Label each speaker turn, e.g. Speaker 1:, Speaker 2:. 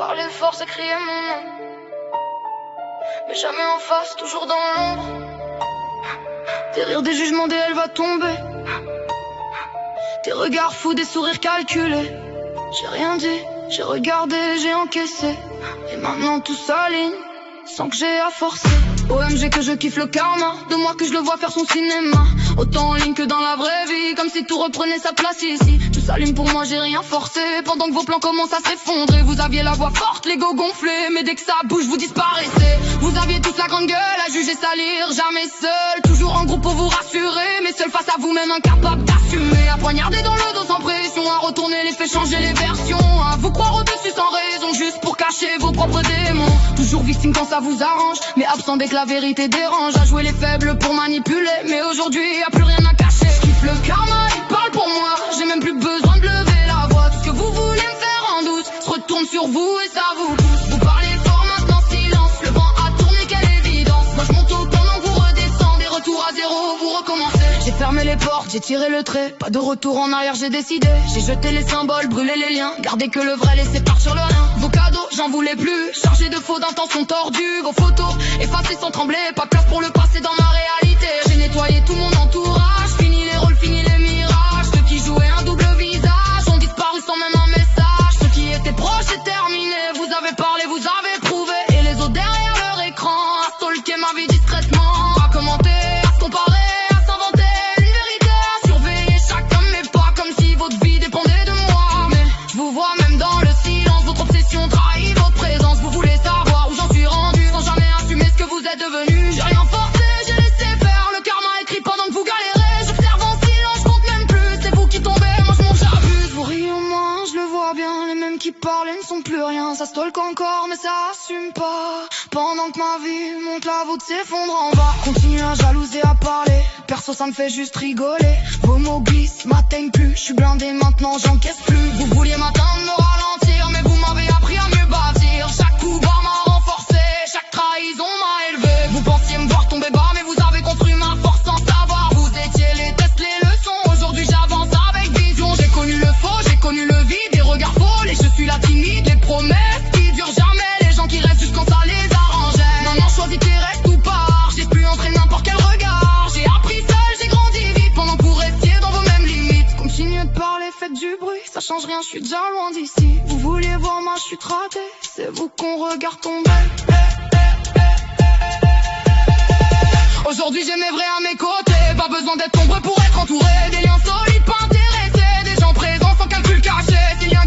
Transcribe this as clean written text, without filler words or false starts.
Speaker 1: Parler fort, c'est crier mon nom, mais jamais en face, toujours dans l'ombre. Des rires, des jugements, des elle va tomber. Des regards fous, des sourires calculés. J'ai rien dit, j'ai regardé, j'ai encaissé. Et maintenant tout s'aligne, sans que j'ai à forcer. OMG que je kiffe le karma, de moi que je le vois faire son cinéma. Autant en ligne que dans la vraie vie, comme si tout reprenait sa place ici. Tout s'allume pour moi, j'ai rien forcé, pendant que vos plans commencent à s'effondrer. Vous aviez la voix forte, l'ego gonflé, mais dès que ça bouge, vous disparaissez. Vous aviez tous la grande gueule à juger, salir, jamais seul. Toujours en groupe pour vous rassurer, mais seul face à vous-même, incapable d'assumer. À poignarder dans le dos sans pression, à retourner les faits, changer les versions. À vous croire au-dessus sans raison, juste pour cacher vos propres démons. Toujours victime quand ça vous arrange, mais absent dès que la vérité dérange. À jouer les faibles pour manipuler, mais aujourd'hui y'a plus rien à cacher. Je kiffe le karma, il parle pour moi. J'ai même plus besoin de lever la voix. Tout ce que vous voulez me faire en douce se retourne sur vous et ça vous pousse. Vous parlez fort, maintenant silence. Le vent a tourné, quelle évidence. Moi je monte au pendant que vous redescendez. Retour à zéro, vous recommencez. J'ai fermé les portes, j'ai tiré le trait. Pas de retour en arrière, j'ai décidé. J'ai jeté les symboles, brûlé les liens. Gardez que le vrai, laissez partir le rien. Vos cadeaux, j'en voulais plus. Chargé de faux d'intentions tordues. Vos photos, effacées sans trembler. Pas place pour le passé dans ma réalité. J'ai nettoyé tout mon entourage. Fini les rôles, fini les mirages. Ceux qui jouaient un double visage ont disparu sans même un message. Ceux qui étaient proches, c'est terminé. Vous avez parlé, vous avez prouvé. Et les autres derrière leur écran à stalker ma vie discrètement. À commenter, à se comparer, à s'inventer une vérité à surveiller. Chacun de mes pas comme si votre vie dépendait de moi. Mais je vous vois même dans le silence. Votre obsession trahit votre présence. Vous voulez savoir où j'en suis rendu sans jamais assumer ce que vous êtes devenu. J'ai rien forcé, j'ai laissé faire. Le karma écrit pendant que vous galérez. J'observe en silence, je compte même plus. C'est vous qui tombez, moi je monte, j'abuse. Vous riez au moins, je le vois bien. Les mêmes qui parlent ne sont plus rien. Ça stalk encore mais ça assume pas. Pendant que ma vie monte, la vôtre s'effondre en bas. Continue à jalouser, à parler. Perso ça me fait juste rigoler. Vos mots glissent, m'atteignent plus. Je suis blindé maintenant, j'encaisse plus. Vous vouliez m'atteindre, me ralentir, mais vous m'avez appris à mieux bâtir. Chaque coup bas m'a renforcé, chaque trahison m'a élevé. Vous pensiez me voir tomber bas, mais vous avez construit ma force sans savoir. Vous étiez les tests, les leçons. Aujourd'hui j'avance avec vision. J'ai connu le faux, j'ai connu le vide, des regards faux. Et je suis la timide, les promesses qui durent jamais. Les gens qui restent juste quand ça les arrangeait. Maintenant choisis tes restes ou pars. J'ai pu entrer n'importe quel regard. J'ai appris seul, j'ai grandi vite. Pendant que vous restiez dans vos mêmes limites. Continuez de parler, faites du bruit. Ça change rien, je suis déjà loin d'ici. Vous vouliez voir ma chute ratée. C'est vous qu'on regarde tomber. Aujourd'hui j'ai mes vrais à mes côtés. Pas besoin d'être nombreux pour être entouré. Des liens solides, pas intéressés. Des gens présents sans calcul caché. Ces liens